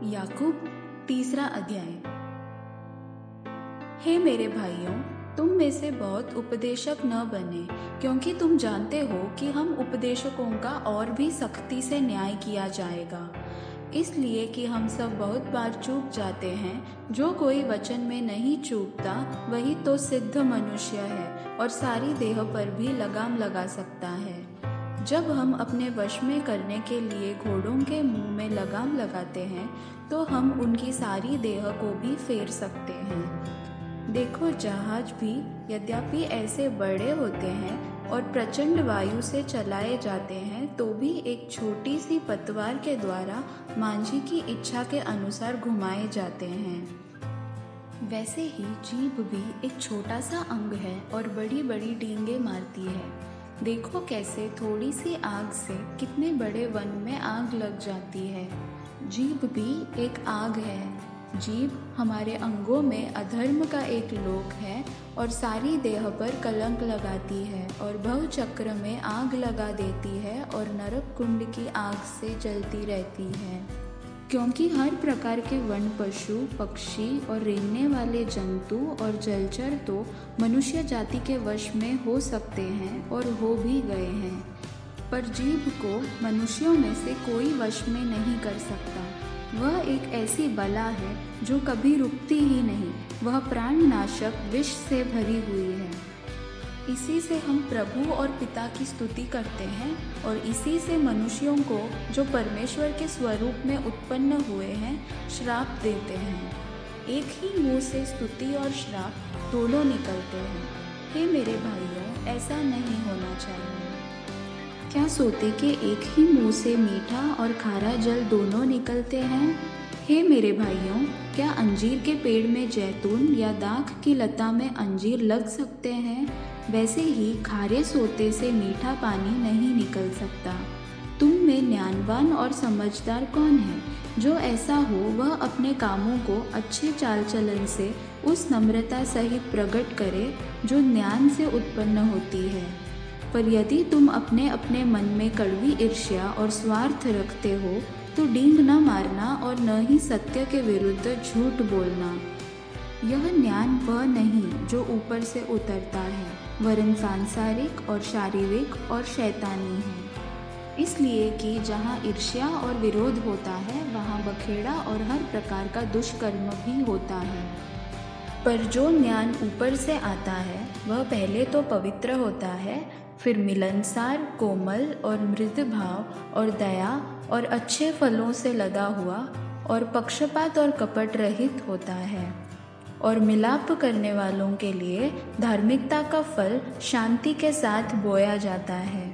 याकूब तीसरा अध्याय। हे मेरे भाइयों, तुम में से बहुत उपदेशक न बने, क्योंकि तुम जानते हो कि हम उपदेशकों का और भी सख्ती से न्याय किया जाएगा। इसलिए कि हम सब बहुत बार चूक जाते हैं। जो कोई वचन में नहीं चूकता वही तो सिद्ध मनुष्य है और सारी देह पर भी लगाम लगा सकता है। जब हम अपने वश में करने के लिए घोड़ों के मुंह में लगाम लगाते हैं तो हम उनकी सारी देह को भी फेर सकते हैं। देखो, जहाज भी यद्यपि ऐसे बड़े होते हैं और प्रचंड वायु से चलाए जाते हैं तो भी एक छोटी सी पतवार के द्वारा मांझी की इच्छा के अनुसार घुमाए जाते हैं। वैसे ही जीभ भी एक छोटा सा अंग है और बड़ी बड़ी डींगे मारती है। देखो कैसे थोड़ी सी आग से कितने बड़े वन में आग लग जाती है। जीभ भी एक आग है। जीभ हमारे अंगों में अधर्म का एक लोक है और सारी देह पर कलंक लगाती है और भव चक्र में आग लगा देती है और नरक कुंड की आग से जलती रहती है। क्योंकि हर प्रकार के वन पशु, पक्षी और रेंगने वाले जंतु और जलचर तो मनुष्य जाति के वश में हो सकते हैं और हो भी गए हैं, पर जीभ को मनुष्यों में से कोई वश में नहीं कर सकता। वह एक ऐसी बला है जो कभी रुकती ही नहीं। वह प्राणनाशक विष से भरी हुई है। इसी से हम प्रभु और पिता की स्तुति करते हैं और इसी से मनुष्यों को जो परमेश्वर के स्वरूप में उत्पन्न हुए हैं श्राप देते हैं। एक ही मुंह से स्तुति और श्राप दोनों निकलते हैं। हे मेरे भाइयों, ऐसा नहीं होना चाहिए। क्या सोते के एक ही मुंह से मीठा और खारा जल दोनों निकलते हैं? हे मेरे भाइयों, क्या अंजीर के पेड़ में जैतून या दाख की लता में अंजीर लग सकते हैं? वैसे ही खारे सोते से मीठा पानी नहीं निकल सकता। तुम में ज्ञानवान और समझदार कौन है? जो ऐसा हो वह अपने कामों को अच्छे चाल चलन से उस नम्रता सहित प्रकट करे जो ज्ञान से उत्पन्न होती है। पर यदि तुम अपने अपने मन में कड़वी ईर्ष्या और स्वार्थ रखते हो तो डींग न मारना और न ही सत्य के विरुद्ध झूठ बोलना। यह ज्ञान वह नहीं जो ऊपर से उतरता है, वरन सांसारिक और शारीरिक और शैतानी है। इसलिए कि जहाँ ईर्ष्या और विरोध होता है वहाँ बखेड़ा और हर प्रकार का दुष्कर्म भी होता है। पर जो ज्ञान ऊपर से आता है वह पहले तो पवित्र होता है, फिर मिलनसार, कोमल और मृद भाव और दया और अच्छे फलों से लदा हुआ और पक्षपात और कपट रहित होता है, और मिलाप करने वालों के लिए धार्मिकता का फल शांति के साथ बोया जाता है।